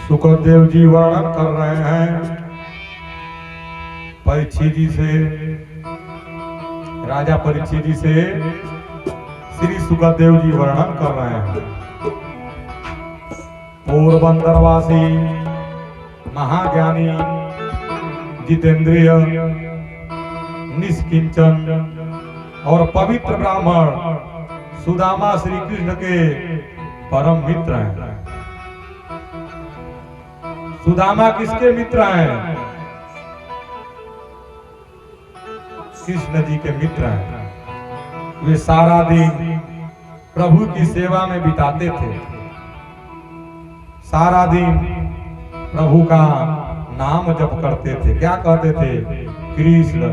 सुखदेव जी वर्णन कर रहे हैं परीक्षित जी से, राजा परीक्षित जी से श्री सुखदेव जी वर्णन कर रहे हैं। पोरबंदरवासी महाज्ञानी जितेंद्रिय निष्किंचन और पवित्र ब्राह्मण सुदामा श्री कृष्ण के परम मित्र हैं। सुदामा किसके मित्र हैं? कृष्ण जी के मित्र हैं। वे सारा दिन प्रभु की सेवा में बिताते थे। सारा दिन प्रभु का नाम जप करते थे। क्या कहते थे? कृष्ण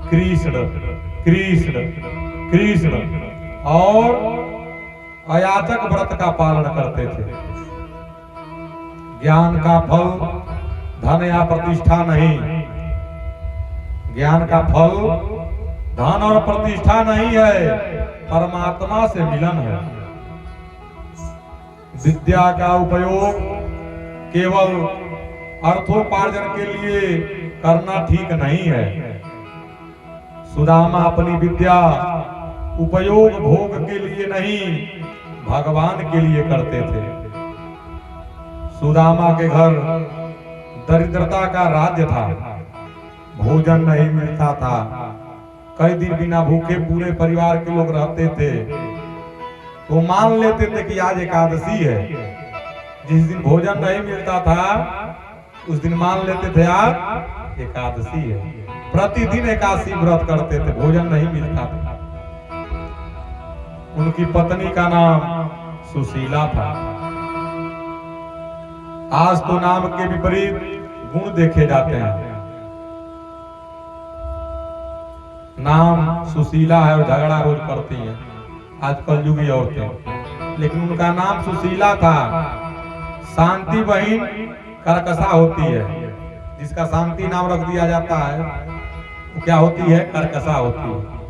कृष्ण कृष्ण कृष्ण। और अयाचक व्रत का पालन करते थे। ज्ञान का फल धन या प्रतिष्ठा नहीं। ज्ञान का फल धन और प्रतिष्ठा नहीं है, परमात्मा से मिलन है। विद्या का उपयोग केवल अर्थोपार्जन के लिए करना ठीक नहीं है। सुदामा अपनी विद्या उपयोग भोग के लिए नहीं, भगवान के लिए करते थे। सुदामा के घर दरिद्रता का राज्य था। भोजन नहीं मिलता था। कई दिन बिना भूखे पूरे परिवार के लोग रहते थे। तो मान लेते थे कि आज एकादशी है। जिस दिन भोजन नहीं मिलता था उस दिन मान लेते थे आज एकादशी है। प्रतिदिन एकादशी व्रत करते थे। भोजन नहीं मिलता था। उनकी पत्नी का नाम सुशीला था। आज तो नाम के विपरीत गुण देखे जाते हैं। नाम सुशीला है और झगड़ा रोज करती हैं आजकल युगी औरतें, लेकिन उनका नाम सुशीला था। शांति बहन करकसा होती है। जिसका शांति नाम रख दिया जाता है वो क्या होती है? करकसा होती है।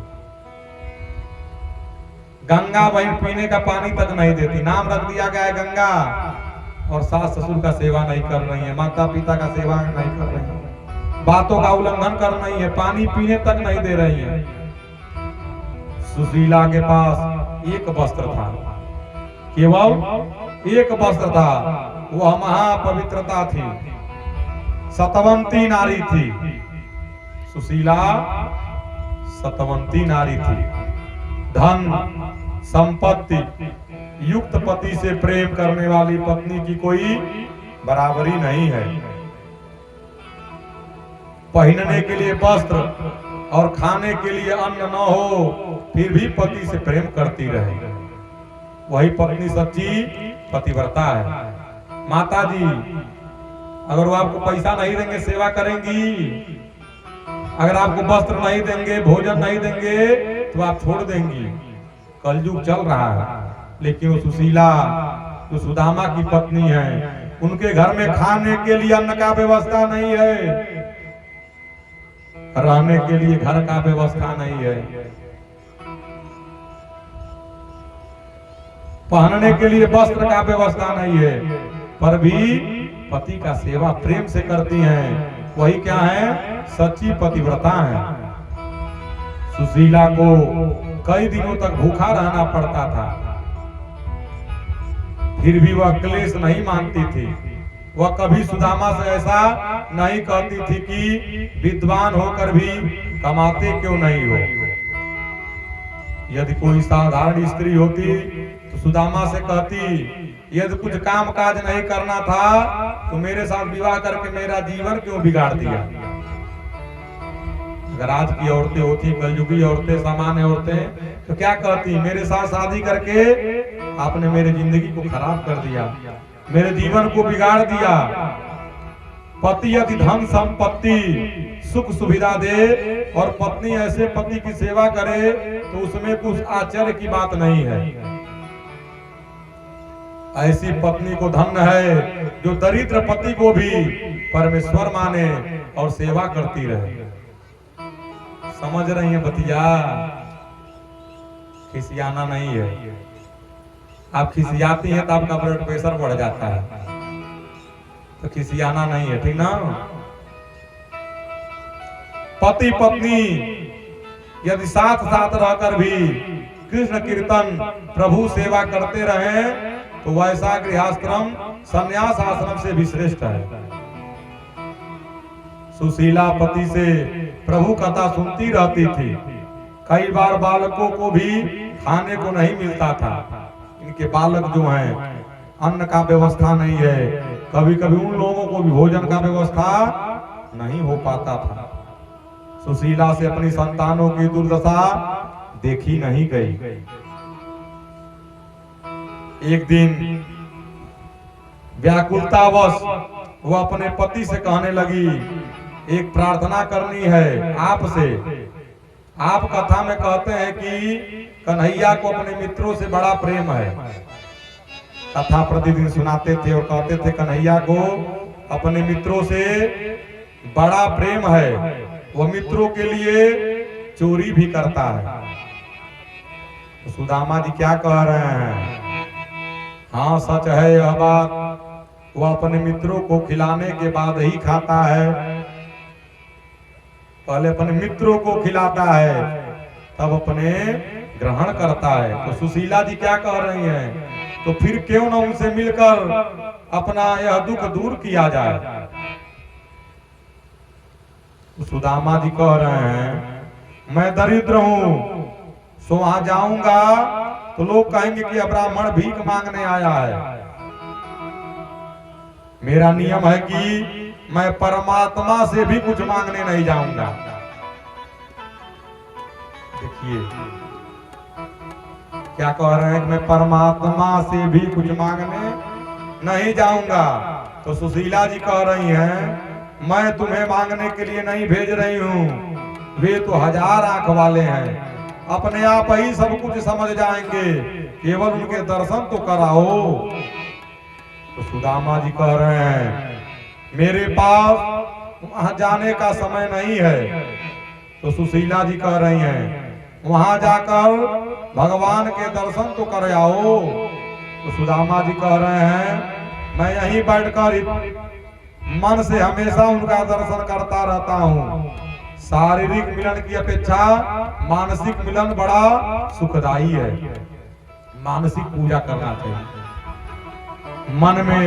गंगा बहन पीने का पानी तक नहीं देती। नाम रख दिया गया है गंगा, और सास ससुर का सेवा नहीं कर रही है, माता पिता का सेवा नहीं कर रही है, बातों का उल्लंघन कर रही है, पानी पीने तक नहीं दे रही है। सुशीला के पास एक वस्त्र था, केवल एक वस्त्र था। वह महापवित्रता थी, सतवंती नारी थी। सुशीला सतवंती नारी थी। धन संपत्ति युक्त पति से प्रेम करने वाली पत्नी की कोई बराबरी नहीं है। पहनने के लिए वस्त्र और खाने के लिए अन्न न हो फिर भी पति से प्रेम करती रहे, वही पत्नी सच्ची पतिव्रता है। माता जी अगर वो आपको पैसा नहीं देंगे सेवा करेंगी, अगर आपको वस्त्र नहीं देंगे, भोजन नहीं देंगे तो आप छोड़ देंगी। कलयुग चल रहा है। लेकिन वो सुशीला जो सुदामा की पत्नी है, उनके घर में खाने के लिए अन्न का व्यवस्था नहीं है, रहने के लिए घर का व्यवस्था नहीं है, पहनने के लिए वस्त्र का व्यवस्था नहीं है, पर भी पति का सेवा प्रेम से करती हैं। वही क्या है? सच्ची पतिव्रता है। सुशीला को कई दिनों तक भूखा रहना पड़ता था, फिर भी वह क्लेश नहीं मानती थी। वह कभी सुदामा से ऐसा नहीं कहती थी कि विद्वान होकर भी कमाते क्यों नहीं हो। यदि कोई साधारण स्त्री होती तो सुदामा से कहती, यदि कुछ काम काज नहीं करना था तो मेरे साथ विवाह करके मेरा जीवन क्यों बिगाड़ दिया। अगर आज की औरतें होती, कलयुगी औरतें, सामान्य औरतें, तो क्या कहती? मेरे साथ शादी करके आपने मेरी जिंदगी को खराब कर दिया, मेरे जीवन को बिगाड़ दिया। पति यदि धन संपत्ति सुख सुविधा दे और पत्नी ऐसे पति की सेवा करे तो उसमें कुछ आश्चर्य की बात नहीं है। ऐसी पत्नी को धन्य है जो दरिद्र पति को भी परमेश्वर माने और सेवा करती रहे। समझ रही है बतिया? खिसियाना नहीं है। आप खिसियाती हैं तो आपका ब्लड प्रेशर बढ़ जाता है। तो खिसियाना नहीं है, ठीक ना। पति पत्नी यदि साथ साथ रहकर भी कृष्ण कीर्तन प्रभु सेवा करते रहे तो वैसा गृहस्थ्रम संन्यास आश्रम से भी श्रेष्ठ है। सुशीला पति से प्रभु कथा सुनती रहती थी। कई बार बालकों को भी खाने को नहीं मिलता था। इनके बालक जो हैं अन्न का व्यवस्था नहीं है, कभी कभी उन लोगों को भी भोजन का व्यवस्था नहीं हो पाता था। सुशीला से अपनी संतानों की दुर्दशा देखी नहीं गई। एक दिन व्याकुलतावश वो अपने पति से कहने लगी, एक प्रार्थना करनी है आपसे। आप कथा में कहते हैं कि कन्हैया को अपने मित्रों से बड़ा प्रेम है। कथा प्रतिदिन सुनाते थे और कहते थे कन्हैया को अपने मित्रों से बड़ा प्रेम है, वो मित्रों के लिए चोरी भी करता है। तो सुदामा जी क्या कह रहे हैं? हाँ सच है यह बात, वो अपने मित्रों को खिलाने के बाद ही खाता है। पहले अपने मित्रों को खिलाता है तब अपने ग्रहण करता है। तो सुशीला जी क्या कह रही हैं? तो फिर क्यों न उनसे मिलकर अपना यह दुख दूर किया जाए। तो सुदामा जी कह रहे हैं मैं दरिद्र हूं, सो वहां जाऊंगा तो लोग कहेंगे कि ब्राह्मण भीख मांगने आया है। मेरा नियम है कि मैं परमात्मा से भी कुछ मांगने नहीं जाऊंगा। देखिए क्या कह रहे हैं कि मैं परमात्मा से भी कुछ मांगने नहीं जाऊंगा। तो सुशीला जी कह रही हैं मैं तुम्हें मांगने के लिए नहीं भेज रही हूं, वे तो 1000 आंख वाले हैं, अपने आप ही सब कुछ समझ जाएंगे, केवल उनके दर्शन तो कराओ। तो सुदामा जी कह रहे हैं मेरे पास वहां जाने का समय नहीं है। तो सुशीला जी कह रही हैं वहां जाकर भगवान के दर्शन तो कर आओ। तो सुदामा जी कह रहे हैं मैं यहीं बैठकर मन से हमेशा उनका दर्शन करता रहता हूँ। शारीरिक मिलन की अपेक्षा मानसिक मिलन बड़ा सुखदायी है। मानसिक पूजा करना चाहिए। मन में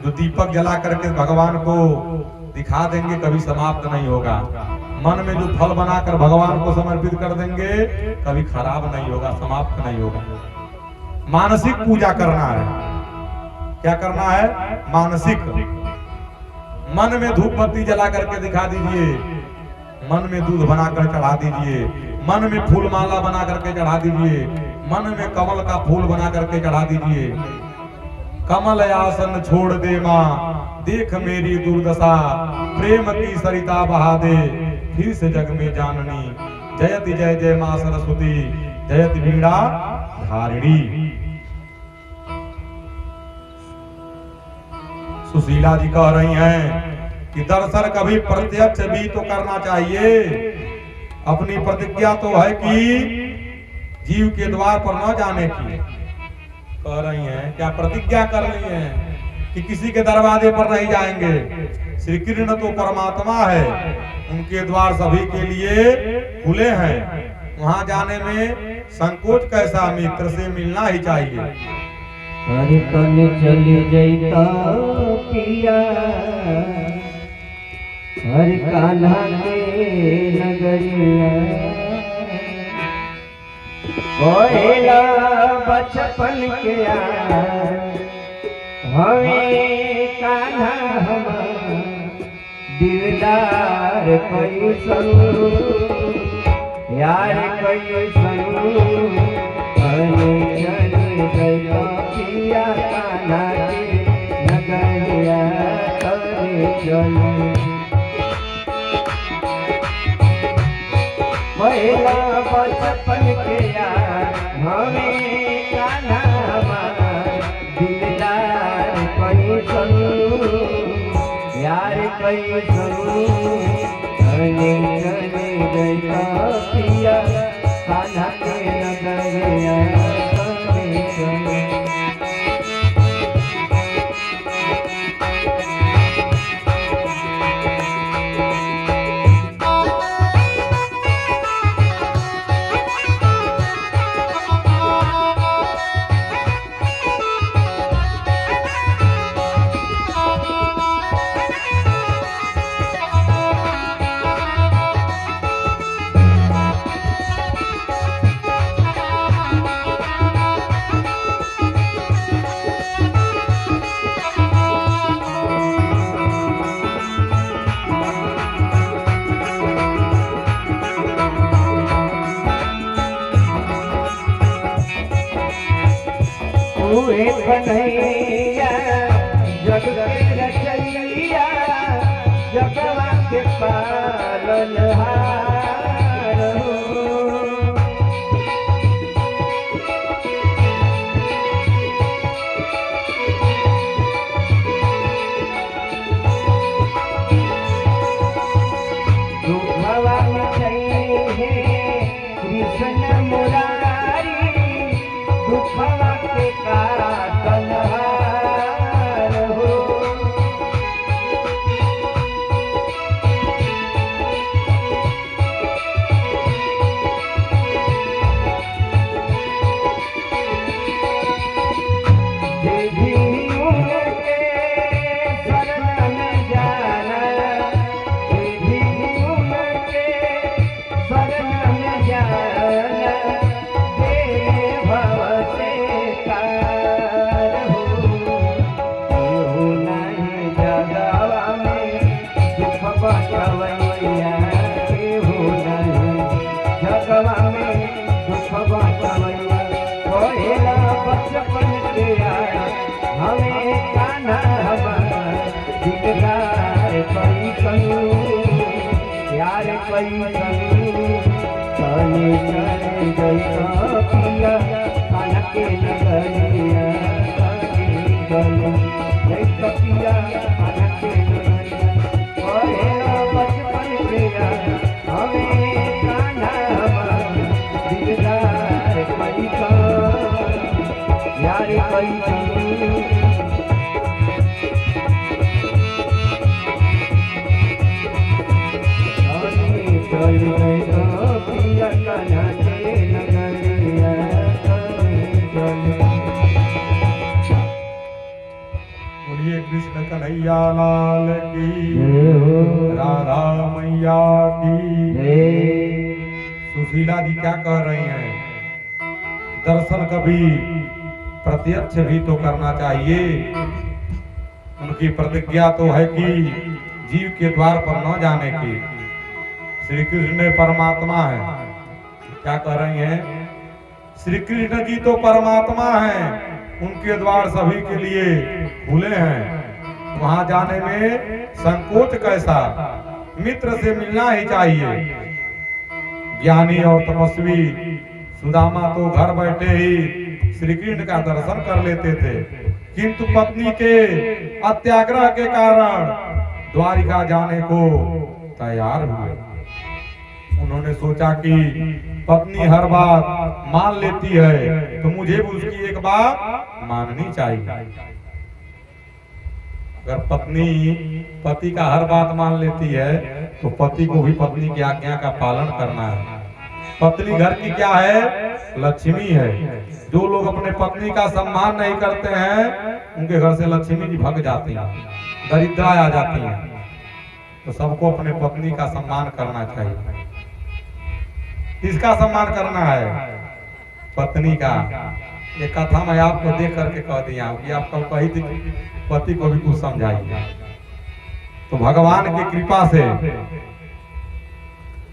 जो दीपक जला करके भगवान को दिखा देंगे कभी समाप्त नहीं होगा। मन में जो फल बनाकर भगवान को समर्पित कर देंगे कभी खराब नहीं होगा, समाप्त नहीं होगा। मानसिक पूजा करना है। क्या करना है? मानसिक। मन में धूप बत्ती जला करके दिखा दीजिए, मन में दूध बनाकर चढ़ा दीजिए, मन में फूल माला बना करके चढ़ा दीजिए, मन में कमल का फूल बना करके चढ़ा दीजिए। कमल आसन छोड़ दे माँ, देख मेरी दुर्दशा, प्रेम की सरिता बहा दे, फिर से जग में जाननी, जयति जय जय माँ सरस्वती, जयति वीणा धारिणी। सुशीला जी कह रही हैं कि दर्शन कभी प्रत्यक्ष भी तो करना चाहिए। अपनी प्रतिज्ञा तो है कि जीव के द्वार पर न जाने की। कह रही हैं क्या प्रतिज्ञा कर ली है कि किसी के दरवाजे पर नहीं जाएंगे। श्री कृष्ण तो परमात्मा है, उनके द्वार सभी के लिए खुले हैं। वहां जाने में संकोच कैसा, मित्र से मिलना ही चाहिए। हर कन चली जैता पिया, हर कान्हा के नगरिया, कोयला बचपन के हमें कान्हा हमार दिलदार कैसन यार कैसन हने चले गया पिया कान्हा के नगरिया करे चले। कोयला बचपन के यार हमें कान्हा हमार दिलदार कैसन यार कैसन हने चले गया पिया कान्हा के नगरिया करे चले। कन्हैया जग के रचैया जगवा के पालनहार हो। दुखवा मिटैहे कृष्ण मुरारी दुखवा के काटनहार हो। देवी उनके शरण में जाना देवी उनके शरण में जाना तेरे भव से तार हो। केहू नहीं जगवा में दुख बचवैया केहू नहीं जगवा में दुख बचवैया। कोयला बचपन के आया हमें कान्हा हमारा दिलदार कैसन यार कैसन चले चले गई पिया कान्हा के नगरिया जय पिया कान्हा के नगरिया। कोयला बचपन के आया हमें कान्हा हमारा दिलदार कैसन यार कैसन। चल गए पिया कान्हा के नगरिया बोलिए कृष्ण कन्हैया लाल की राधा मैया की। सुशीला जी क्या कह रही हैं? दर्शन कभी प्रत्यक्ष भी तो करना चाहिए। उनकी प्रतिज्ञा तो है कि जीव के द्वार पर न जाने की। श्री कृष्ण परमात्मा है। क्या कह रही हैं? श्री कृष्ण जी तो परमात्मा हैं, उनके द्वार सभी के लिए खुले हैं। वहां जाने में संकोच कैसा? मित्र से मिलना ही चाहिए। ज्ञानी और तपस्वी सुदामा तो घर बैठे ही श्री कृष्ण का दर्शन कर लेते थे, किंतु पत्नी के अत्याग्रह के कारण द्वारिका जाने को तैयार हुए। उन्होंने सोचा कि पत्नी हर बात मान लेती है तो मुझे भी उसकी एक बात माननी चाहिए। अगर पत्नी पति का हर बात मान लेती है तो पति को भी पत्नी की आज्ञा का पालन करना है। पत्नी घर की क्या है? लक्ष्मी है। जो लोग अपने पत्नी का सम्मान नहीं करते हैं उनके घर से लक्ष्मी जी भाग जाती हैं, दरिद्रा आ जाती हैं। तो सबको अपने पत्नी का सम्मान करना चाहिए। किसका सम्मान करना है? पत्नी का। ये कथा मैं आपको देख करके कह दिया हूं कि आप कल कही थी पति को भी कुछ समझाइए। तो भगवान की कृपा से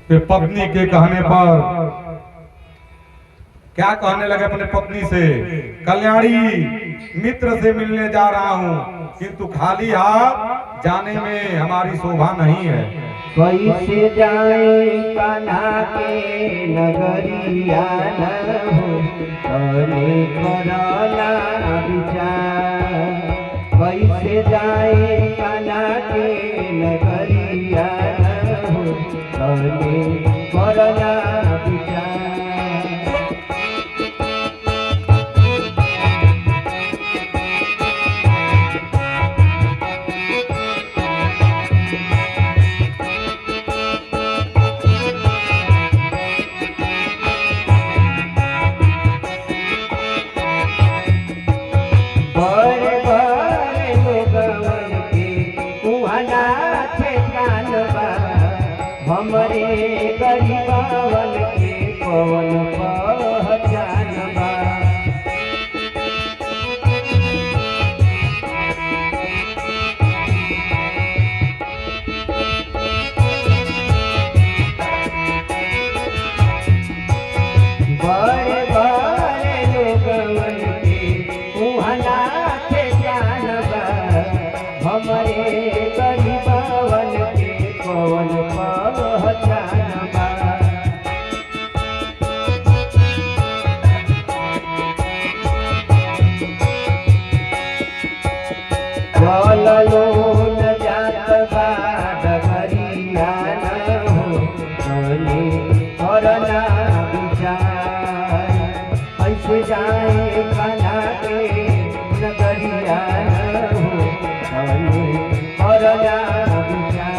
फिर पत्नी के कहने पर क्या कहने लगे अपने पत्नी से? कल्याणी, मित्र से मिलने जा रहा हूँ, किंतु खाली हाथ जाने में हमारी शोभा नहीं है। कैसे जाए कान्हा के नगरिया न हो तने करना विचार। कैसे जाए कान्हा के नगरिया न हो तने करना विचार। हमरे गरीबा चललो न जात बा डगरिया न हो तने करना विचार ऐसे जाए कान्हा के नगरिया न हो तने करना विचार।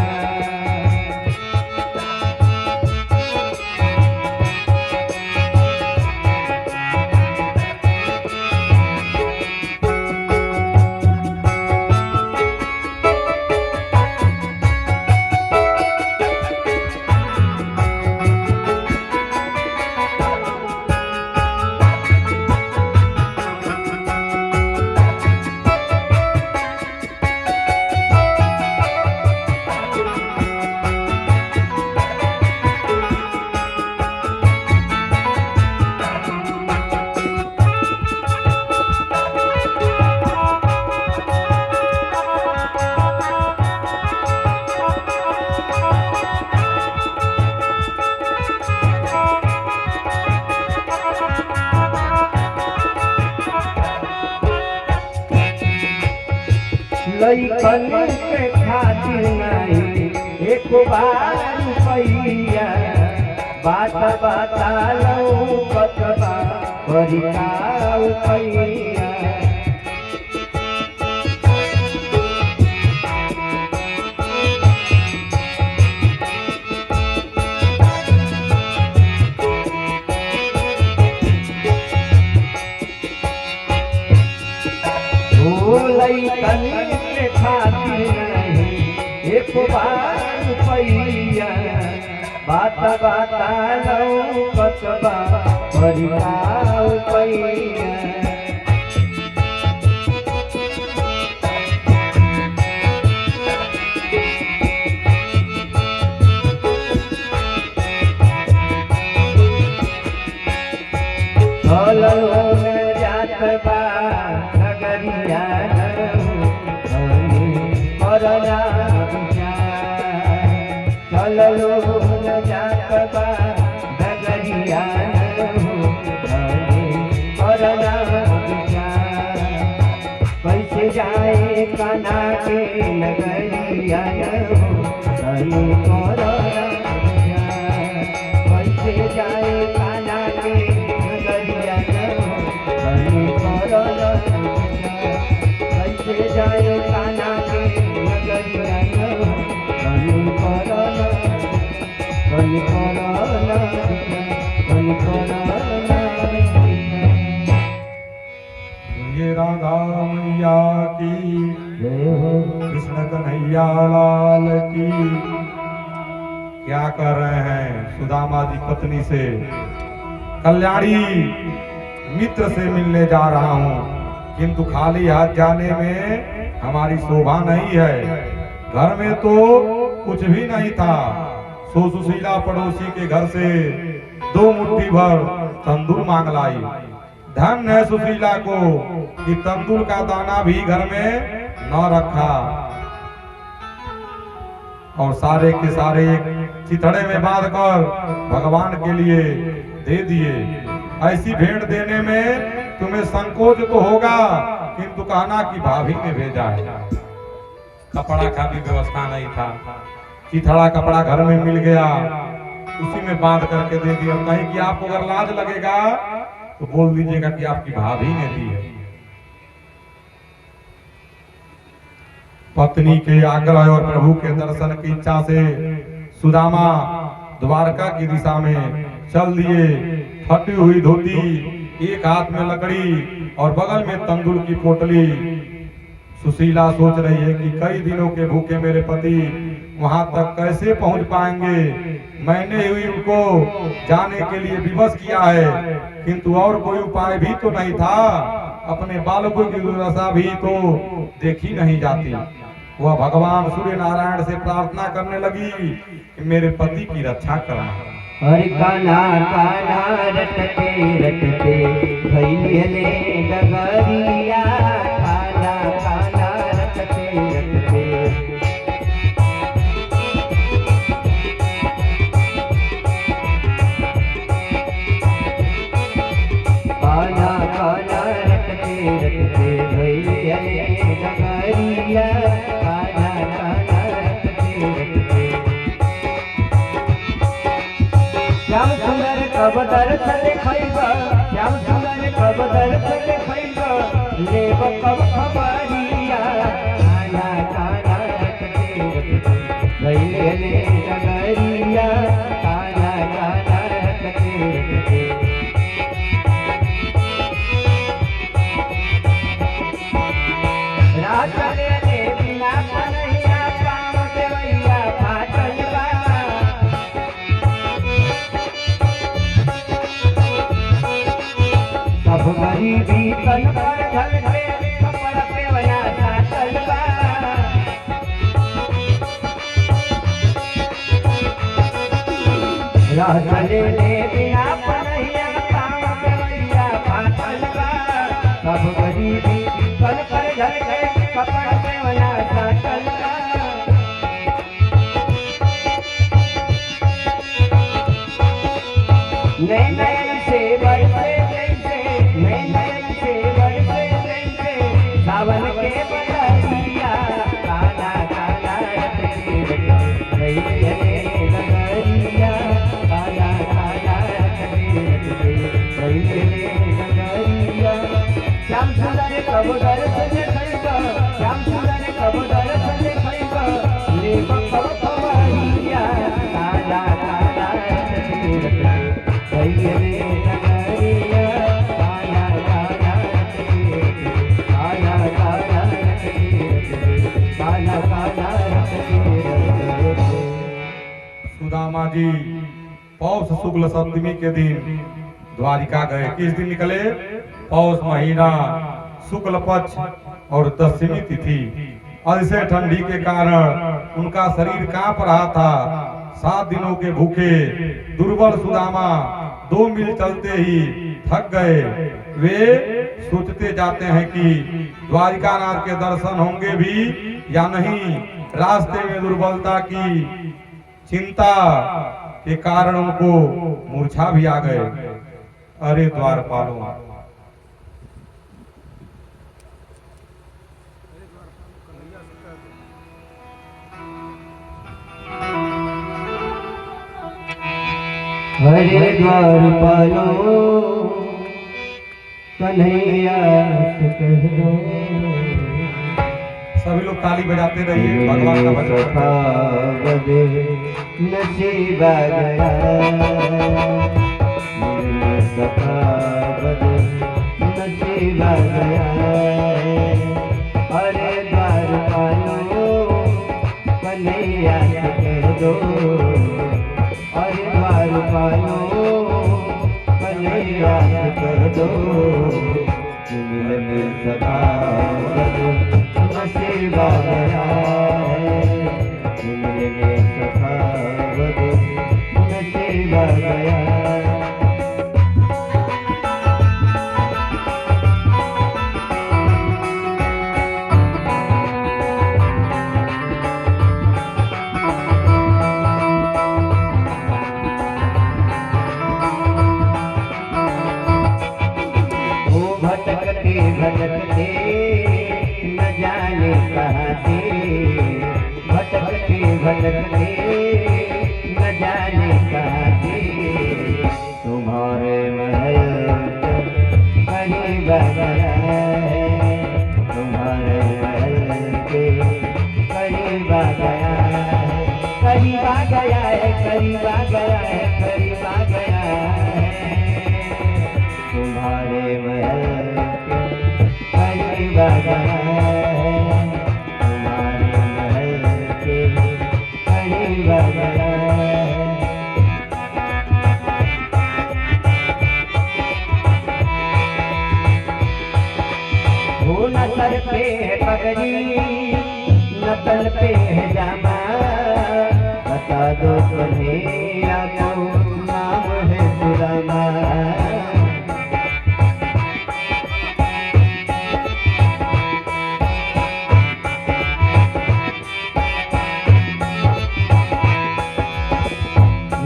लइकन के खातिर नहीं एक बार रुपैया बात बतालो कतबा परिका रुपैया। लइकन के खातिर नहीं एक बार रुपैया बात बतालो कतबा परिका रुपैया। चललो न जात बा नगरिया करना विचार चललो न जात बा नगरिया करना विचार कैसे जाए कान्हा के नगरिया करना विचार कैसे जाए कान्हा के नगरिया करना कैसे जाए कान्हा के नगरिया ये राधा मैया की कृष्ण कन्हैया लाल की। क्या कर रहे हैं सुदामा जी पत्नी से कल्याणी मित्र से मिलने जा रहा हूँ किंतु खाली हाथ जाने में हमारी शोभा नहीं है। घर में तो कुछ भी नहीं था सो सुशीला पड़ोसी के घर से 2 मुट्ठी भर तंदूर मांग लाई। धन है सुशीला को कि तंदूर का दाना भी घर में न रखा और सारे के सारे एक चिथड़े में बांध कर भगवान के लिए दे दिए। ऐसी भेंट देने में तुम्हें संकोच तो होगा किंतु कहना कि भाभी ने भेजा है। कपड़ा का भी व्यवस्था नहीं था, चिथड़ा कपड़ा घर में मिल गया उसी में बांध करके दे दिया। कहीं कि आपको अगर लाज लगेगा तो बोल दीजिएगा कि आपकी भाभी ने दी है। पत्नी के आग्रह और प्रभु के दर्शन की इच्छा से सुदामा द्वारका की दिशा में चल दिए। फटी हुई धोती, एक हाथ में लकड़ी और बगल में तंदूर की पोटली। सुशीला सोच रही है कि कई दिनों के भूखे मेरे पति वहां तक कैसे पहुंच पाएंगे। मैंने ही उनको जाने के लिए विवश किया है किंतु और कोई उपाय भी तो नहीं था। अपने बालकों की दुर्दशा भी तो देखी नहीं जाती। वह भगवान सूर्य नारायण से प्रार्थना करने लगी कि मेरे पति की रक्षा करना। हरि कान्हा कान्हा रटते रटते भैले डगरिया कान्हा कान्हा रटते रटते कान्हा कान्हा रटते रटते भैले डगरिया डगरिया काला काला रटते रटते। श्याम सुंदर कब दर्शन देखैबा, श्याम सुंदर कब दर्शन देखैबा, लेब कब खबरिया काला काला रटते रटते। भैले ले डगरिया काला काला रटते रटते। चले ले बिना कन्हैया काम देवैया फाटल बा। सब गरीबी तन पर ढल के कपड़ा पेवया साटल बा। चले ले बिना कन्हैया काम देवैया फाटल बा। सब गरीबी तन पर ढल के कपड़ा पेवया साटल बा। नए नए से बरसे जैसे, नए नए से बरसे जैसे, सावन के बदरिया काला काला रटते रटते। भैले डगरिया काला काला रटते रटते। भैले डगरिया श्याम सुंदर कब दर्शन देखैबा, श्याम सुंदर कब दर्शन देखैबा, लेब कब खबरिया काला काला रटते रटते। भैले डगरिया काला काला रटते रटते। काला काला रटते रटते। काला काला रटते रटते। सुदामा जी पौष शुक्ल सप्तमी के दिन द्वारिका गए। किस दिन निकले? पौष महीना शुक्ल पक्ष और दशमी तिथि। ऐसे ठंडी के कारण उनका शरीर कांप रहा था। 7 दिनों के भूखे दुर्बल सुदामा 2 मील चलते ही थक गए। वे सोचते जाते हैं कि द्वारिकानाथ के दर्शन होंगे भी या नहीं। रास्ते में दुर्बलता की चिंता के कारण उनको मूर्छा भी आ गए। अरे द्वारपालों, हरे द्वारपालो कन्हैया से कह दो। सभी लोग ताली बजाते रहिए, भगवान का भजन। नसीब आ गया, नसीब आ गया। अरे द्वारपालो कन्हैया से कह दो। अरे द्वारपालो कन्हैया से कह दो। मिलन सदा नसीब आ गया है। मिलन सदा नसीब आ गया। भटकते भटकते न जाने कहाँ से, भटकते भटकते न जाने कहाँ से। तुम्हारे महल करीब आ गया है, तुम्हारे महल के करीब आ गया है। करीब आ गया है, करीब आ गया है, करीब आ गया है। तुम्हारे महल करीब आ गया है, तुम्हारे महल के करीब आ गया है। वो न सर पे है पगड़ी, न तल पे है जामा, बता दो कन्हैया को नाम है सुदामा।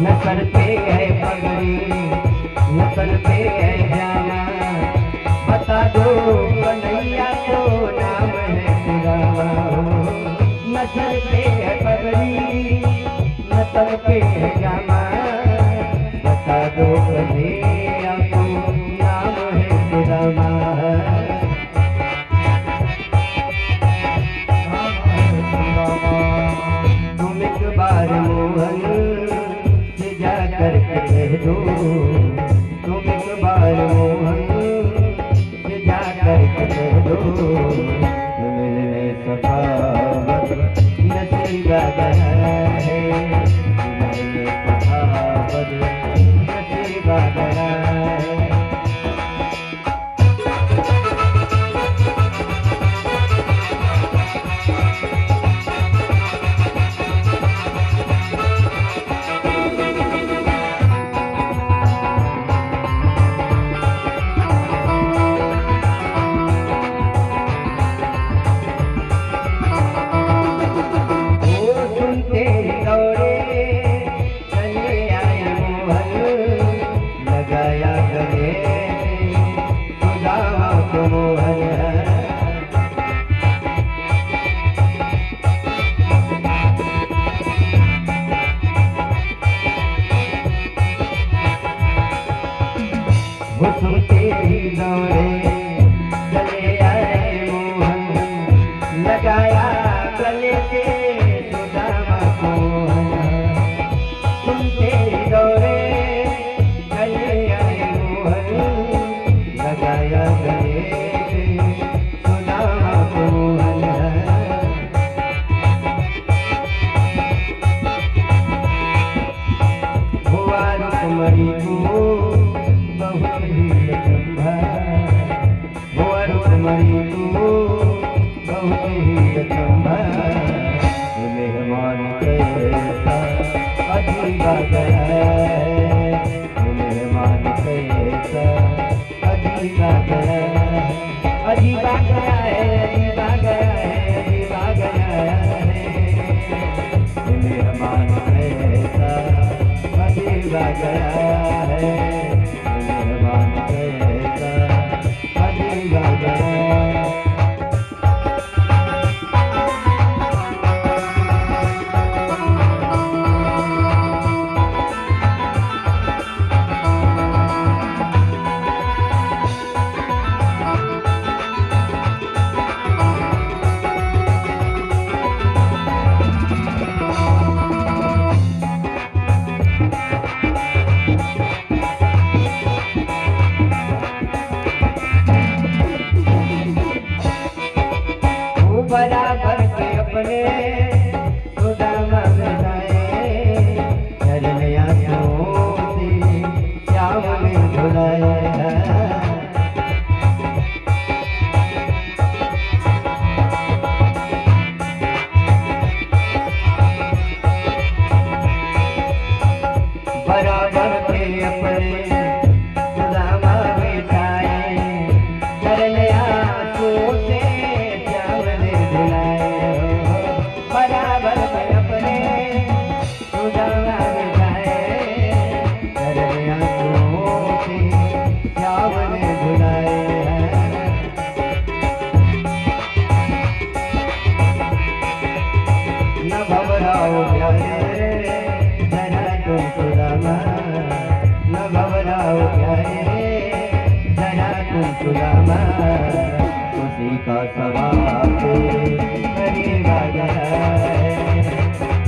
न सर पे है पगड़ी, न तल पे है जामा, बता दो कन्हैया को नाम है सुदामा। सर पे है पगड़ी न तन पे है जामा, बता दो कभी आपको नाम है सुदामा। तुम एक बार मोहन से जाकर कह दो, तुम एक बार मोहन से जाकर कह दो, मिलने सखावत नसीबा गया है, मिलने सखावत नसीबा गया है। लगाया गले पे सुदामा को, तुम तेरी दौरे चले आए मोहन, लगाया गले पे सुदामा को। हुआ रुकमणी को बहुत ही अचंभा, हुआ रुकमणी को बहुत ही अचंभा, मेहमान कैसा अजीबा गया है, मेहमान कैसा अजीबा गया है, अजीबा गया है, अजीबा गया है, अजीबा गया है, मेहमान कैसा अजीबा गया है, मेहमान कैसा अजीबा गया है। बराबर के अपने सुदामा बिठाए, चरने आंखों से श्याम में झुलाए। बराबर के अपने सुदामा बिठाए, चरने आंखों से बराबर में अपने सुदामा बिठाए, चरने आंखों से श्याम ने झुलाए। न घबराओ प्यारे जरा तुम सुदामा, न घबराओ प्यारे जरा तुम सुदामा, उसी का सवाब करीब आ गया है,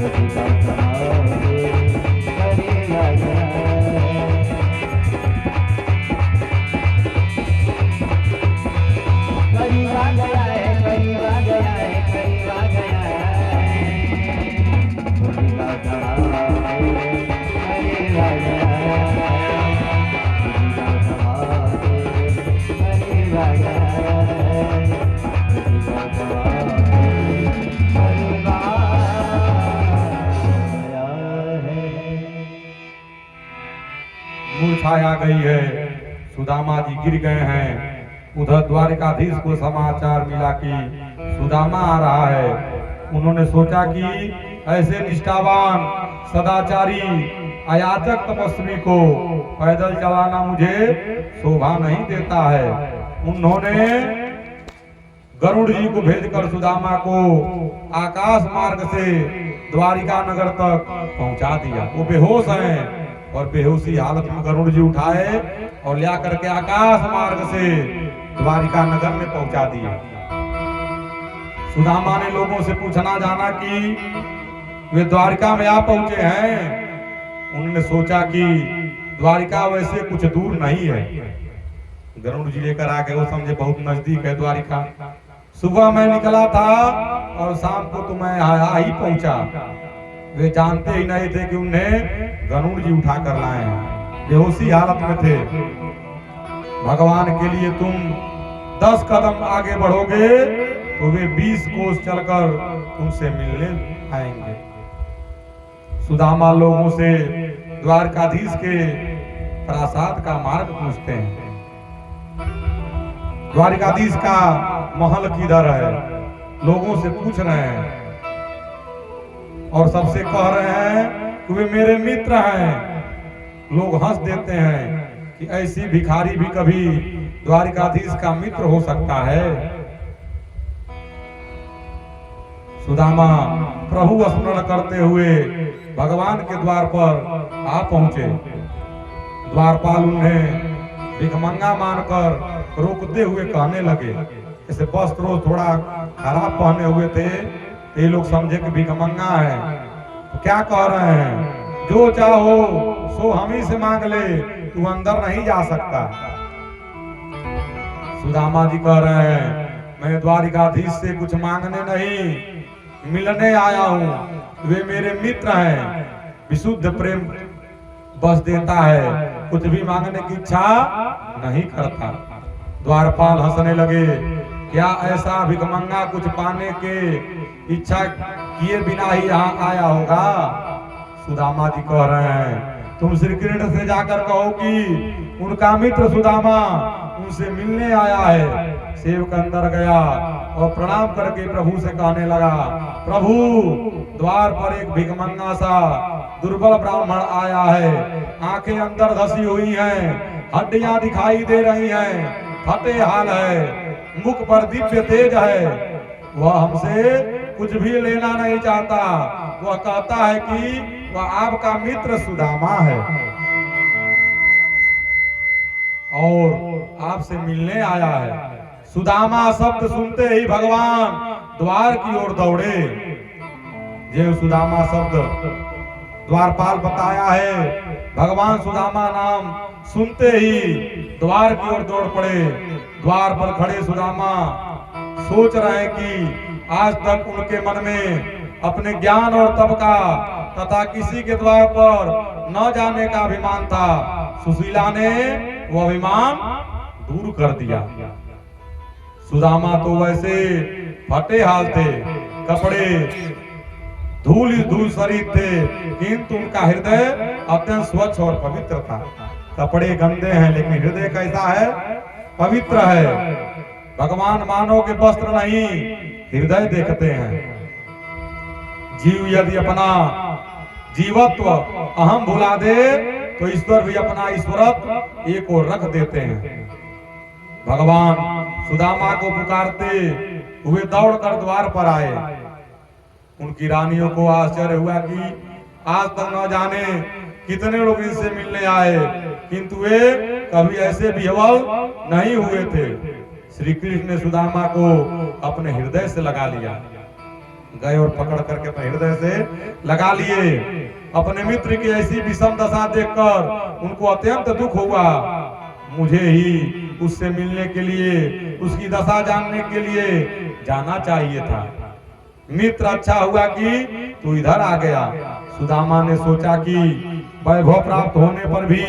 उसी का सवाब करीब आ गया है। करीब आ गया है, करीब आ गया है, करीब आ गया है, उसी का सवाब करीब आ गया है, उसी का सवाब करीब आ गया है, उसी का सवाब करीब आ गया है। मूर्छाया आ गई है, सुदामा जी गिर गए हैं। उधर द्वारिकाधीश को समाचार मिला कि सुदामा आ रहा है। उन्होंने सोचा कि ऐसे निष्ठावान सदाचारी अयाचक तपस्वी को पैदल चलाना मुझे शोभा नहीं देता है। उन्होंने गरुड़ जी को भेजकर सुदामा को आकाश मार्ग से द्वारिका नगर तक पहुंचा दिया। वो बेहोश हैं और बेहोशी हालत में गरुड़ जी उठाए और ले करके आकाश मार्ग से द्वारिका नगर में पहुंचा दिए। सुदामा ने लोगों से पूछना जाना कि वे द्वारिका में आ पहुंचे हैं। उन्होंने सोचा कि द्वारिका वैसे कुछ दूर नहीं है। गरुड़ जी लेकर आ गए, वो समझे बहुत नजदीक है द्वारिका। सुबह मैं निकला था और शाम को तो मैं आ ही पहुंचा। वे जानते ही नहीं थे कि उन्हें गरुड़ जी उठा कर लाए हैं, बेहोशी हालत में थे। भगवान के लिए तुम 10 कदम आगे बढ़ोगे तो वे 20 कोस चलकर तुमसे मिलने आएंगे। सुदामा लोगों से द्वारकाधीश के प्रासाद का मार्ग पूछते हैं। द्वारकाधीश का महल किधर है, लोगों से पूछ रहे हैं और सबसे कह रहे हैं कि वे मेरे मित्र हैं। लोग हंस देते हैं कि ऐसी भिखारी भी कभी द्वारकाधीश का मित्र हो सकता है। सुदामा प्रभु स्मरण करते हुए भगवान के द्वार पर आ पहुंचे। द्वारपाल उन्हें भिखमंगा मानकर रोकते हुए कहने लगे, जैसे वस्त्र थोड़ा खराब पहने हुए थे, ये लोग समझे कि भिखमंगा है। तो क्या कह रहे हैं, जो चाहो सो हम ही से मांग ले, तू अंदर नहीं जा सकता। सुदामा जी कह रहे हैं, मैं द्वारिकाधीश से कुछ मांगने नहीं, मिलने आया हूँ। वे मेरे मित्र हैं, विशुद्ध प्रेम बस देता है, कुछ भी मांगने की इच्छा नहीं करता। द्वारपाल हंसने लगे, क्या ऐसा भिखमंगा कुछ पाने के इच्छा किए बिना ही यहाँ आया होगा? सुदामा जी कह रहे हैं, तुम श्री कृष्ण से जाकर कहो कि उनका मित्र सुदामा उनसे मिलने आया है। सेवक अंदर गया और प्रणाम करके प्रभु से कहने लगा, प्रभु द्वार पर एक भिखमंगा सा दुर्बल ब्राह्मण आया है, आंखें अंदर धसी हुई हैं, हड्डियां दिखाई दे रही हैं, फटे हाल है, मुख पर दिव्य तेज है। वह हमसे कुछ भी लेना नहीं चाहता। वह कहता है कि वह आपका मित्र सुदामा है और आपसे मिलने आया है। सुदामा शब्द सुनते ही भगवान द्वार की ओर दौड़े। जो सुदामा शब्द द्वारपाल बताया है, भगवान सुदामा नाम सुनते ही द्वार की ओर दौड़ पड़े। द्वार पर खड़े सुदामा सोच रहे हैं कि आज तक उनके मन में अपने ज्ञान और तप का तथा किसी के द्वार पर न जाने का अभिमान था। सुशीला ने वो अभिमान दूर कर दिया। सुदामा तो वैसे फटे हाल थे, कपड़े धूल धूल शरीर थे, किंतु उनका हृदय अत्यंत स्वच्छ और पवित्र था। कपड़े गंदे हैं लेकिन हृदय कैसा है? पवित्र है। भगवान मानव के वस्त्र नहीं, हृदय देखते हैं। जीव यदि अपना जीवत्व अहम भुला दे तो ईश्वर भी अपना ईश्वरत्व एक ओर रख देते हैं। भगवान सुदामा को पुकारते हुए दौड़कर द्वार पर आए। उनकी रानियों को आश्चर्य हुआ कि आज तक न जाने कितने लोग इनसे मिलने आए, किंतु वे कभी ऐसे विह्वल नहीं हुए थे। श्री कृष्ण ने सुदामा को अपने हृदय से लगा लिया। गए और पकड़ करके अपने हृदय से लगा लिए। अपने मित्र की ऐसी विषम दशा देखकर उनको अत्यंत दुख हुआ। मुझे ही उससे मिलने के लिए, उसकी दशा जानने के लिए जाना चाहिए था। मित्र अच्छा हुआ कि तू इधर आ गया। सुदामा ने सोचा कि वैभव प्राप्त होने पर भी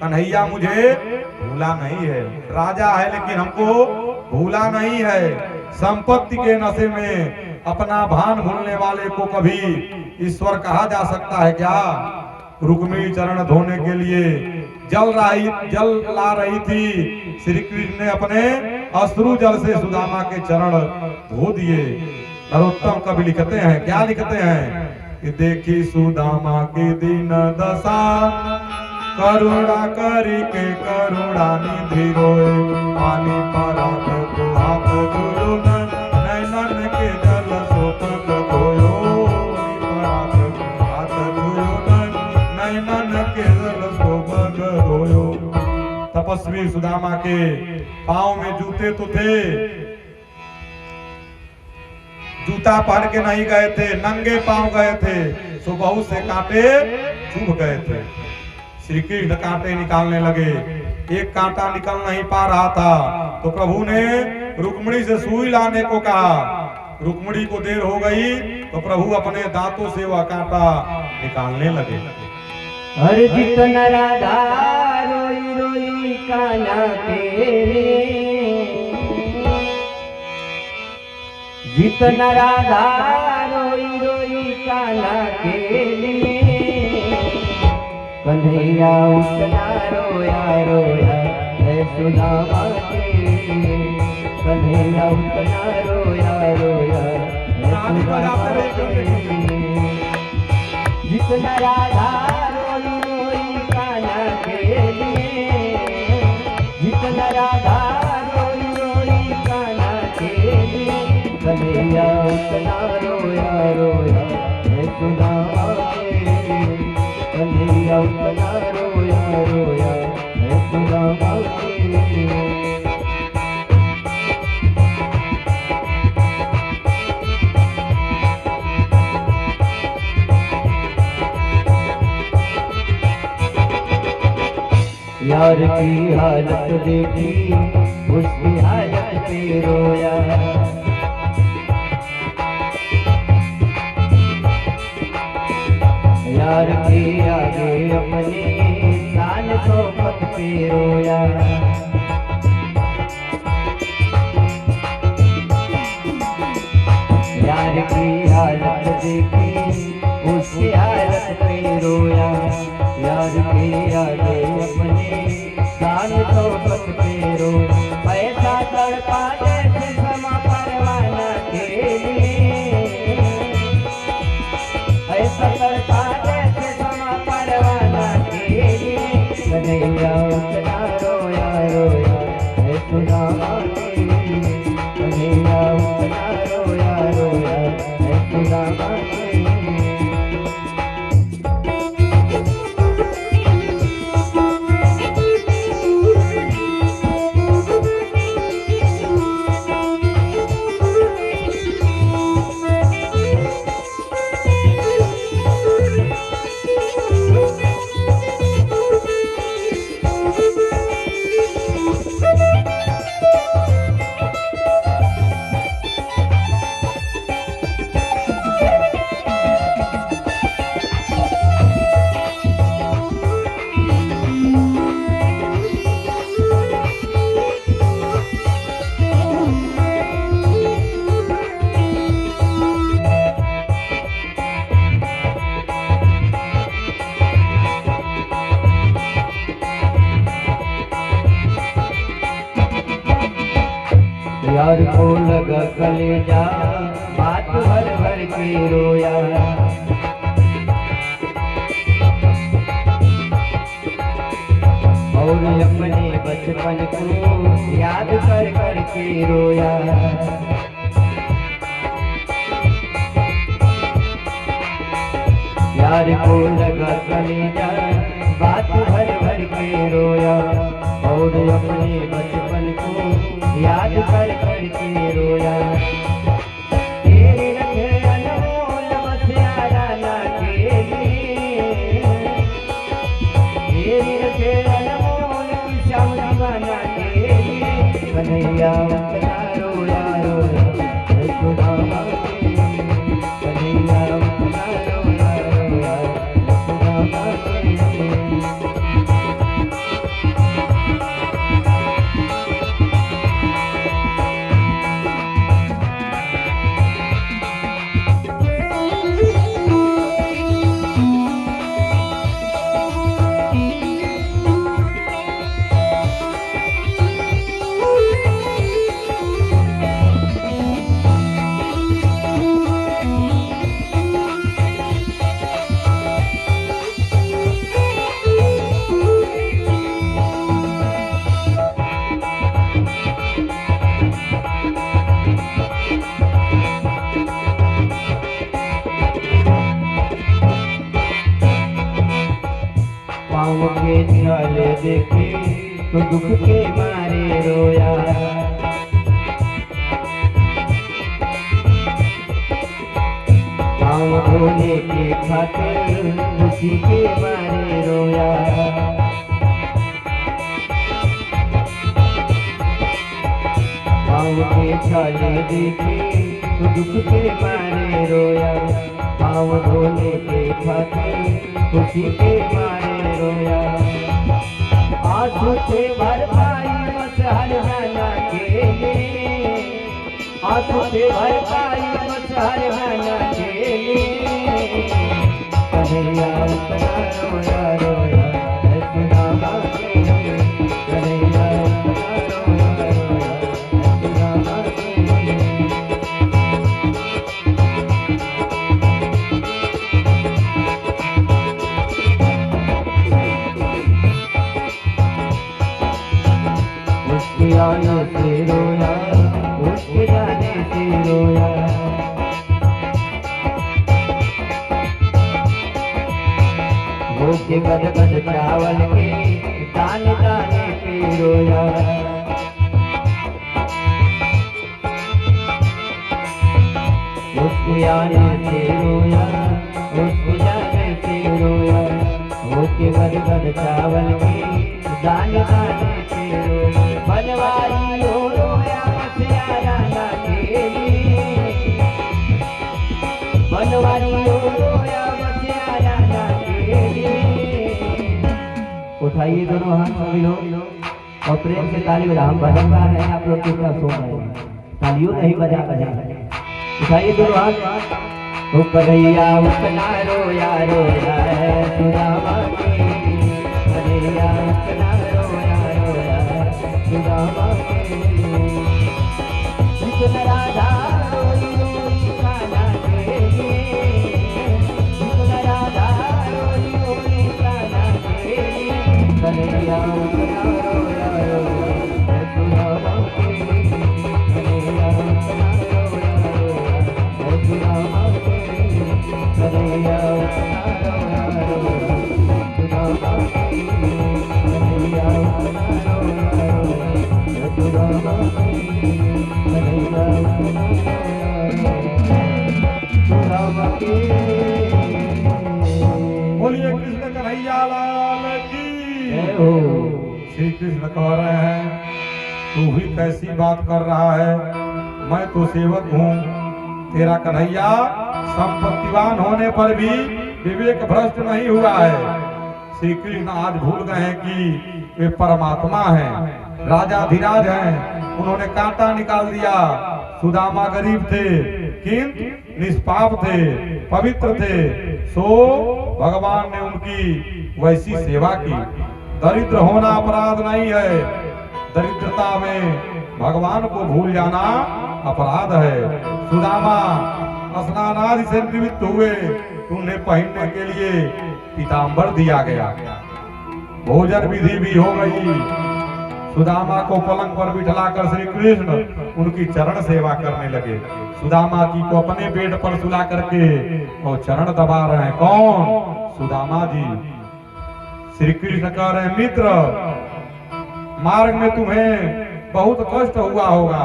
कन्हैया मुझे भूला नहीं है। राजा है लेकिन हमको भूला नहीं है। संपत्ति के नशे में अपना भान भूलने वाले को कभी ईश्वर कहा जा सकता है क्या? रुक्मिणी चरण धोने के लिए जल ला रही थी। श्री कृष्ण ने अपने अश्रु जल से सुदामा के चरण धो दिए। नरोत्तम कवि लिखते हैं, क्या लिखते हैं कि देखी सुदामा की दीन दशा, करुणा करी के करुणा निधि रोए, पानी परात को हाथ जोड़ो न के जल सोपक धोयो निपरात हाथ धोयो नैनन के जल सोपक धोयो। तपस्वी सुदामा के पांव में जूते तो थे, जूता पहन के नहीं गए थे, नंगे पांव गए थे, सो बहुत से कांटे चुभ गए थे। श्री कृष्ण कांटे निकालने लगे, एक कांटा निकल नहीं पा रहा था तो प्रभु ने रुक्मिणी से सुई लाने को कहा। रुक्मिणी को देर हो गई तो प्रभु अपने दांतों से वह कांटा निकालने लगे। हर जितन राधा रोई रोई कान्हा के लिए, जितन राधा रोई रोई कान्हा के लिए, कन्हैया उतना रोया रोया है सुदामा के लिए, कन्हैया उतना रोया रोया है सुदामा के लिए। जितना राधा रोई रोई कान्हा के लिए, जितना राधा रोई रोई कान्हा के लिए, कन्हैया उतना रोया रोया है सुदामा के लिए, कन्हैया उतना रोया रोया है सुदामा के लिए। यार की हालत देखी उसकी हालत पे रोया, यार के आगे अपने शान सोपत पे रोया। यार की हालत देखी उसकी हालत पे रोया, यार के आगे अपने शान सोपत पे रोया। पैसा तड़पा जैसे क्षमा परवाना के लिए, ऐसा तड़पा जैसे क्षमा परवाना के लिए, कन्हैया उतना रोया रोया है सुदामा के लिए, कन्हैया उतना रोया रोया है सुदामा के लिए। यार को लगा कलेजा बात भर भर के रोया, और अपने बचपन को याद कर कर के रोया। यार को लगा कलेजा बात भर भर के रोया, और अपने बचपन को याद कर कर के रोया। तेरे रखे अनमोल बसिया राना के लिए, तेरे रखे अनमोल श्याम दीवाना के लिए, कन्हैया उतना रोया रोया है सुदामा के लिए, कन्हैया उतना रोया रोया है सुदामा के लिए। पाँव के छाले देखे तो दुख के मारे रोया। पाँव धोने के खातिर खुशी के मारे रोया। पाँव के छाले देखे तो दुख के मारे रोया। पाँव धोने के खातिर खुशी के मारे रोया। आंसू से भरपाई बस हर गाना के लिए, आंसू से भरपाई बस हर गाना के लिए। कन्हैया उतना रोया रोया है सुदामा के लिए, कन्हैया उतना रोया रोया है सुदामा के लिए। उसके आने से रोया, उसके जाने से रोया। वो के गद गद चावल के दाने दाने पे रोया। उसके आने से रोया, उसके जाने से रोया। वो के गद गद चावल के दाने दाने पे रोया। बनवारी हो रोया बसिया राना के लिए, बनवारी हो रोया बसिया राना के लिए। उठाइए दोनों हाथ सभी लोग और प्रेम से ताली बजा। हम भजन गा रहे हैं, आप लोग कितना सो रहे हैं, तालियों नहीं बजा बजा। उठाइए दोनों हाथ। तो कन्हैया उतना रोया रोया है सुदामा के लिए, कन्हैया उतना रोया रोया है सुदामा के लिए। कृष्ण राधा रोई रोई कान्हा के लिए, कृष्ण राधा रोई रोई कान्हा के लिए। कन्हैया उतना रोया रोया है सुदामा के लिए, कन्हैया उतना रोया रोया है सुदामा के लिए, कन्हैया उतना रोया रोया है सुदामा के लिए, कन्हैया उतना रोया रोया है सुदामा के लिए, कन्हैया उतना रोया रोया है सुदामा के लिए। बोलिए कृष्ण कन्हैया लाल की। जय हो। श्री कृष्ण कह रहे हैं, तू भी कैसी बात कर रहा है, मैं तो सेवक हूँ। तेरा कन्हैया संपत्तिवान होने पर भी विवेक भ्रष्ट नहीं हुआ है। श्री कृष्ण आज भूल गए हैं कि वे परमात्मा हैं, राजाधिराज हैं। उन्होंने कांटा निकाल दिया। सुदामा गरीब थे किंतु निष्पाप थे, पवित्र थे, सो भगवान ने उनकी वैसी सेवा की। दरिद्र होना अपराध नहीं है, दरिद्रता में भगवान को भूल जाना अपराध है। सुदामा स्नान आदि से निवृत्त हुए, उन्हें पहनने के लिए पीताम्बर दिया गया। भोजन विधि भी हो गई। सुदामा को पलंग पर बिठलाकर श्री कृष्ण उनकी चरण सेवा करने लगे। सुदामा जी को अपने पेट पर सुला करके और चरण दबा रहे हैं। कौन? सुदामा जी। श्री कृष्ण कह रहे हैं, मित्र, मार्ग में तुम्हें बहुत कष्ट हुआ होगा।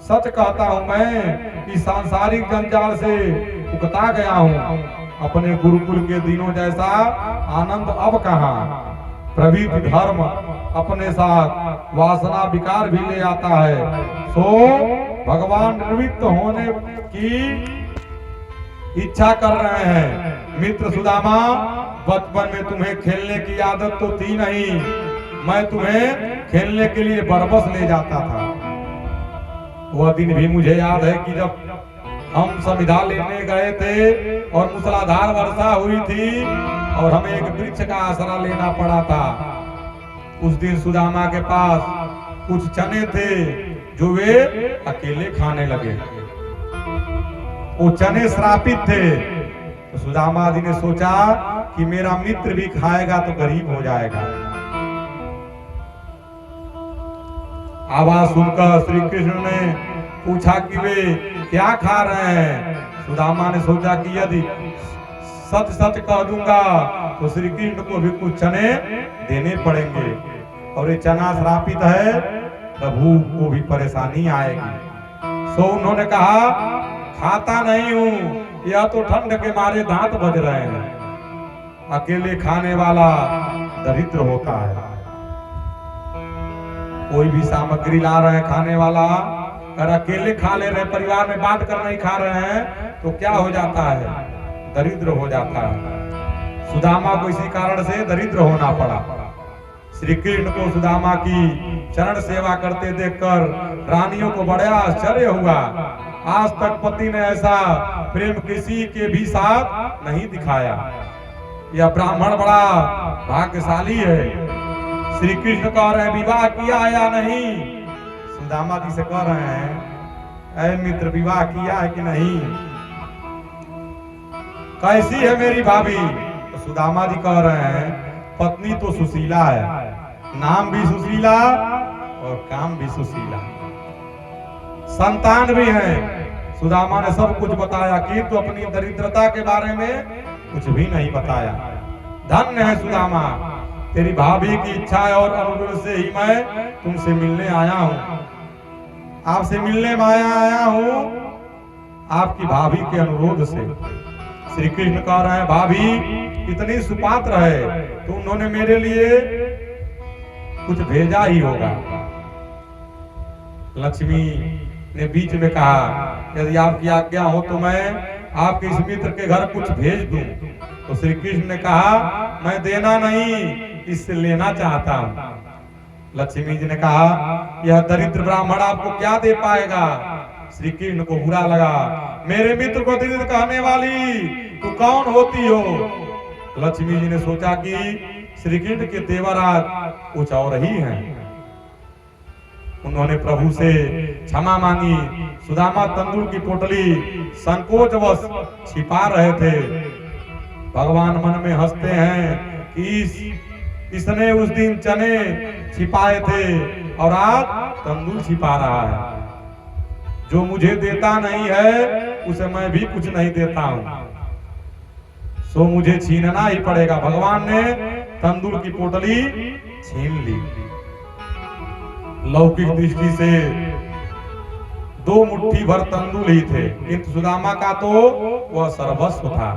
सच कहता हूं मैं कि सांसारिक जंजाल से उकता गया हूं। अपने गुरुकुल के दिनों जैसा आनंद अब कहाँ। प्रवृत्ति धर्म अपने साथ वासना विकार भी ले आता है। सो भगवान निवृत्त होने की इच्छा कर रहे हैं। मित्र सुदामा, बचपन में तुम्हें खेलने की आदत तो थी नहीं। मैं तुम्हें खेलने के लिए बरबस ले जाता था। वह दिन भी मुझे याद है कि जब हम संविदा लेने गए थे और मूसलाधार वर्षा हुई थी और हमें एक वृक्ष का आसरा लेना पड़ा था। उस दिन सुदामा के पास कुछ चने थे जो वे अकेले खाने लगे। वो चने श्रापित थे। तो सुदामा जी ने सोचा कि मेरा मित्र भी खाएगा तो गरीब हो जाएगा। आवाज सुनकर श्री कृष्ण ने पूछा कि वे क्या खा रहे हैं। सुदामा ने सोचा कि यदि सच सच कह दूंगा तो श्री कृष्ण को भी कुछ चने देने पड़ेंगे, और ये चना श्रापित है, प्रभु को भी परेशानी आएगी। सो उन्होंने कहा खाता नहीं हूं, यह तो ठंड के मारे दांत बज रहे हैं। अकेले खाने वाला दरिद्र होता है। कोई भी सामग्री ला रहे हैं खाने वाला, अगर अकेले खा ले रहे, परिवार में बांट कर नहीं खा रहे हैं तो क्या हो जाता है? दरिद्र हो जाता है। सुदामा को इसी कारण से दरिद्र होना पड़ा। श्री कृष्ण को सुदामा की चरण सेवा करते देखकर रानियों को बड़ा आश्चर्य हुआ। आज तक पति ने ऐसा प्रेम किसी के भी साथ नहीं दिखाया। यह ब्राह्मण बड़ा भाग्यशाली है। श्री कृष्ण कह रहे हैं विवाह किया या नहीं? सुदामा जी से कह रहे हैं ऐ मित्र विवाह किया है कि नहीं? कैसी है मेरी भाभी? तो सुदामा जी कह रहे हैं पत्नी तो सुशीला है, नाम भी सुशीला और काम भी सुशीला, संतान भी है। सुदामा ने सब कुछ बताया, किंतु अपनी दरिद्रता के बारे में कुछ भी नहीं बताया। धन्य है सुदामा, तेरी भाभी की इच्छा और अनुरोध से ही मैं तुमसे मिलने आया हूँ। आपसे मिलने में आया हूँ आपकी भाभी के अनुरोध से। श्री कृष्ण कह रहे हैं भाभी इतनी सुपात्र है तो उन्होंने मेरे लिए कुछ भेजा ही होगा। लक्ष्मी ने बीच में कहा यदि आपकी आज्ञा हो तो मैं आपके इस मित्र के घर कुछ भेज दूं। तो श्री कृष्ण ने कहा मैं देना नहीं, इससे लेना चाहता हूं। लक्ष्मी जी ने कहा यह दरिद्र ब्राह्मण आपको क्या दे पाएगा? श्री कृष्ण को बुरा लगा, मेरे मित्र को दरिद्र कहने वाली तू कौन होती हो? लक्ष्मी जी ने सोचा कि श्री कृष्ण के तेवर आज कुछ और ही हैं। उन्होंने प्रभु से क्षमा मांगी। सुदामा तंदूर की पोटली संकोचवश छिपा रहे थे। भगवान मन में हंसते हैं कि इसने उस दिन चने छिपाए थे और आज तंदूर छिपा रहा है। जो मुझे देता नहीं है उसे मैं भी कुछ नहीं देता हूं, सो मुझे छीनना ही पड़ेगा। भगवान ने तंदूर की पोटली छीन ली। लौकिक दृष्टि से 2 मुट्ठी भर तंदूर ही थे, किंतु सुदामा का तो वह सर्वस्व था।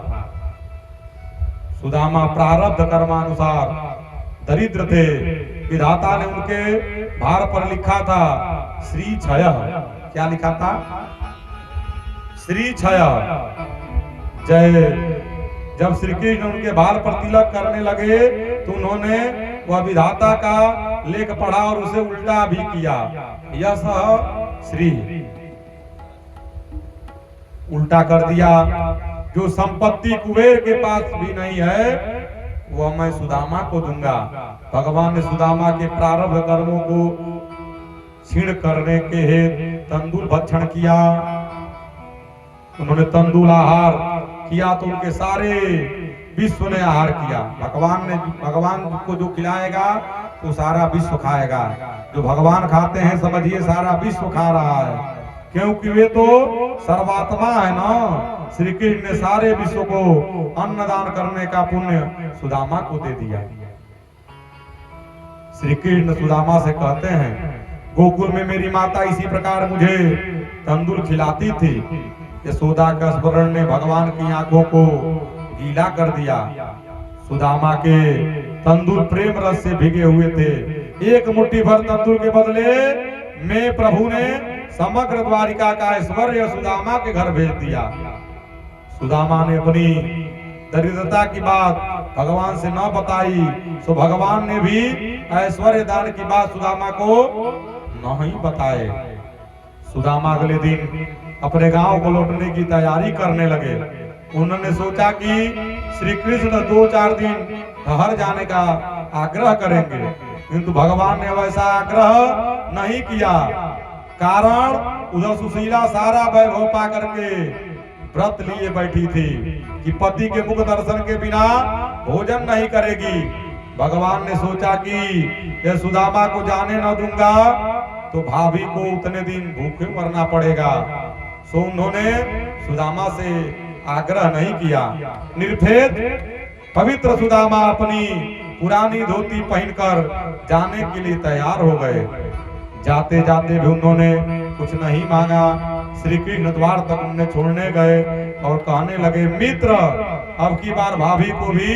सुदामा प्रारब्ध कर्मानुसार दरिद्र थे। विधाता ने उनके भार पर लिखा था श्री क्षय। क्या लिखा था? श्री क्षय। जय। जब श्री कृष्ण उनके भार पर तिलक करने लगे तो उन्होंने वह विधाता का लेख पढ़ा और उसे उल्टा भी किया। यश श्री उल्टा कर दिया। जो संपत्ति कुबेर के पास भी नहीं है वह मैं सुदामा को दूंगा। भगवान ने सुदामा के प्रारब्ध कर्मों को क्षीण करने के हेतु तंदूर भक्षण किया। उन्होंने तंदूर आहार किया तो उनके सारे विश्व ने आहार किया। भगवान को जो खिलाएगा तो सारा विश्व खाएगा। जो भगवान खाते हैं समझिए सारा विश्व खा रहा है, क्योंकि वे तो सर्वात्मा है ना। श्री कृष्ण ने सारे विश्व को अन्नदान करने का पुण्य सुदामा को दे दिया। श्री कृष्ण सुदामा से कहते हैं गोकुल में मेरी माता इसी प्रकार मुझे तंदूर खिलाती थी। यशोदा का स्मरण ने भगवान की आंखों को गीला कर दिया। सुदामा के तंदूर प्रेम रस से भिगे हुए थे। एक मुट्ठी भर तंदूर के बदले में प्रभु ने समग्र द्वारिका का ऐश्वर्य सुदामा के घर भेज दिया। सुदामा ने अपनी दरिद्रता की बात भगवान से न बताई, तो भगवान ने भी ऐश्वर्य दान की बात सुदामा को नहीं बताए। सुदामा अगले दिन अपने गांव को लौटने की तैयारी करने लगे। उन्होंने सोचा कि श्री कृष्ण 2-4 दिन ठहर जाने का आग्रह करेंगे, किंतु भगवान ने वैसा आग्रह नहीं किया। कारण उधर सुशीला सारा वैभव पा करके व्रत लिए बैठी थी कि पति के मुख दर्शन के बिना भोजन नहीं करेगी। भगवान ने सोचा कि यह सुदामा को जाने न दूंगा तो भाभी को उतने दिन भूखे मरना पड़ेगा। सो उन्होंने सुदामा से आग्रह नहीं किया। निर्भेद पवित्र सुदामा अपनी पुरानी धोती पहनकर जाने के लिए तैयार हो गए। जाते जाते भी उन्होंने कुछ नहीं मांगा। श्री कृष्ण द्वार तक उन्हें छोड़ने गए और कहने लगे, मित्र अब की बार भाभी को भी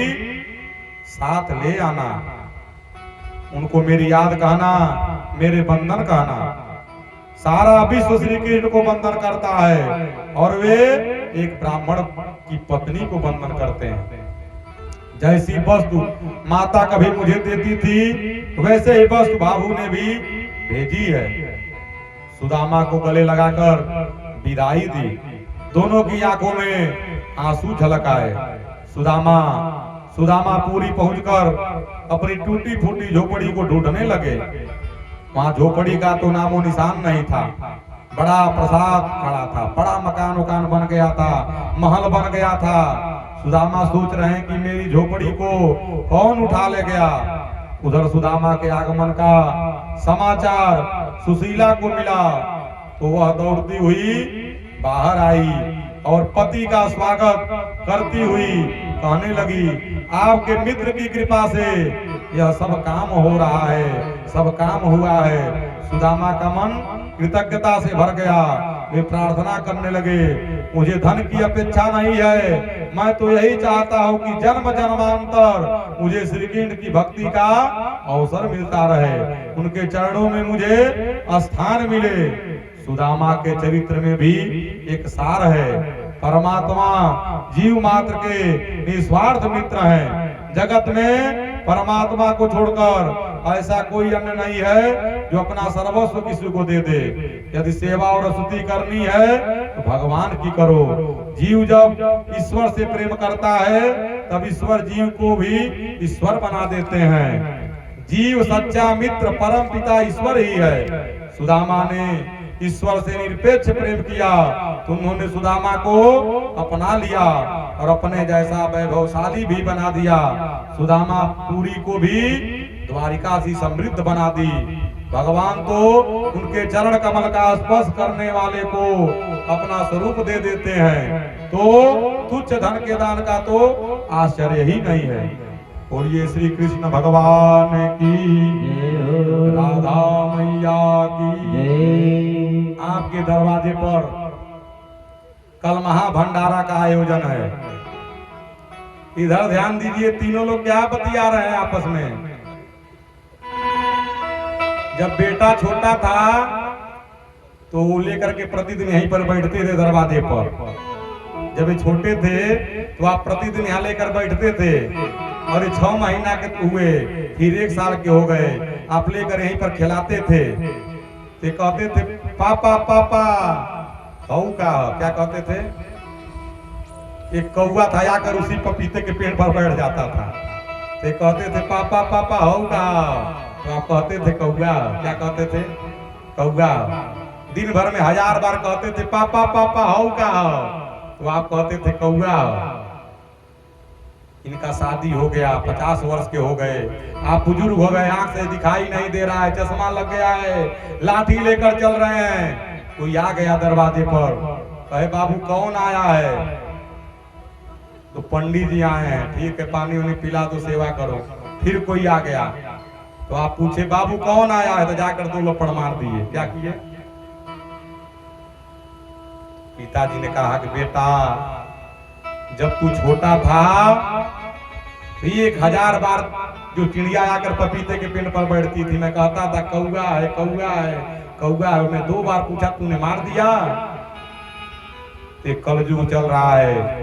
साथ ले आना, उनको मेरी याद कहना, मेरे बंधन कहना। सारा विश्व श्री कृष्ण को बंधन करता है और वे एक ब्राह्मण की पत्नी को बंधन करते हैं। जैसी वस्तु माता कभी मुझे देती थी वैसे ही वस्तु बाबू ने भी भेजी है। सुदामा को गले लगाकर विदाई दी। दोनों की आंखों में आंसू झलक आए। सुदामा पूरी पहुंचकर अपनी टूटी फूटी झोपड़ी को ढूंढने लगे। वहां झोपड़ी का तो नामो निशान नहीं था। बड़ा प्रसाद खड़ा था, बड़ा मकान बन गया था, महल बन गया था। सुदामा सोच रहे हैं कि मेरी झोपड़ी को कौन उठा ले गया। उधर सुदामा के आगमन का समाचार सुशीला को मिला तो वह दौड़ती हुई बाहर आई और पति का स्वागत करती हुई कहने लगी, आपके मित्र की कृपा से यह सब काम हो रहा है, सब काम हुआ है। सुदामा का मन कृतज्ञता से भर गया। वे प्रार्थना करने लगे, मुझे धन की अपेक्षा नहीं है, मैं तो यही चाहता हूँ कि जन्म जन्मांतर मुझे श्री कृष्ण की भक्ति का अवसर मिलता रहे, उनके चरणों में मुझे स्थान मिले। सुदामा के चरित्र में भी एक सार है। परमात्मा जीव मात्र के निस्वार्थ मित्र हैं। जगत में परमात्मा को छोड़कर ऐसा कोई अन्य नहीं है जो अपना सर्वस्व किसी को दे दे। यदि सेवा और स्तुति करनी है तो भगवान की करो। जीव जब ईश्वर से प्रेम करता है तब ईश्वर जीव को भी ईश्वर बना देते हैं। जीव सच्चा मित्र परम पिता ईश्वर ही है। सुदामा ने ईश्वर से निरपेक्ष प्रेम किया तो उन्होंने सुदामा को अपना लिया और अपने जैसा वैभवशाली भी बना दिया। सुदामा पुरी को भी द्वारिका सी समृद्ध बना दी। भगवान तो उनके चरण कमल का स्पर्श करने वाले को अपना स्वरूप दे देते हैं, तो तुच्छ धन के दान का तो आश्चर्य ही नहीं है। बोलिए श्री कृष्ण भगवान की, राधा मैया की। आपके दरवाजे पर कल महाभंडारा का आयोजन है। इधर ध्यान दीजिए, तीनों लोग क्या बतिया रहे हैं आपस में। जब बेटा छोटा था तो वो लेकर के प्रतिदिन यहीं पर बैठते थे दरवाजे पर। जब ये छोटे थे तो आप प्रतिदिन यहाँ लेकर बैठते थे और 6 महीना के हुए, फिर 1 साल के हो गए, आप लेकर यहीं पर खिलाते थे। तो कहते थे पापा पापा। कऊ का क्या कहते थे? एक कौआ था, आकर उसी पपीते के पेड़ पर बैठ जाता था। तो कहते थे पापा पापा होगा, तो आप कहते थे कौआ। क्या कहते थे? कौआ। दिन भर में 1000 बार कहते थे पापा पापा होगा, तो आप कहते थे कौआ। इनका शादी हो गया, 50 वर्ष के हो गए, आप बुजुर्ग हो गए, आंख से दिखाई नहीं दे रहा है, चश्मा लग गया है, लाठी लेकर चल रहे हैं। कोई आ गया दरवाजे पर, कहे बाबू कौन आया है? तो पंडित जी आए हैं। ठीक है, पानी उन्हें पिला दो, सेवा करो। फिर कोई आ गया तो आप पूछे बाबू कौन आया है? तो जाकर 2 लपड़ मार दिए। क्या किए? पिताजी ने कहा कि बेटा जब तू छोटा था तो 1000 बार जो चिड़िया आकर पपीते के पेड़ पर बैठती थी, मैं कहता था कौआ है कौआ है कौआ है। मैं 2 बार पूछा, तूने मार दिया। तो कलयुग चल रहा है,